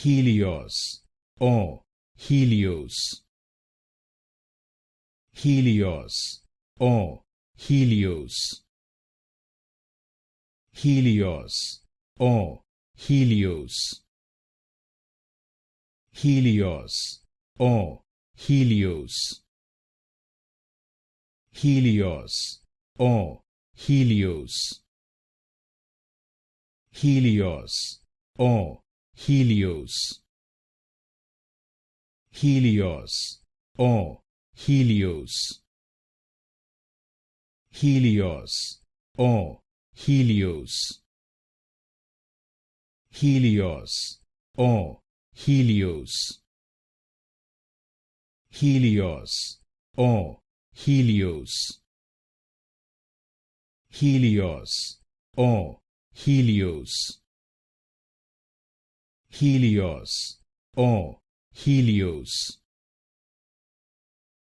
Helios or Helios. Helios or Helios. Helios or Helios. Helios or Helios. Helios or Helios. Helios or Helios. Helios or Helios. Helios or Helios. Helios or Helios. Helios or Helios. Helios or Helios. Helios or Helios.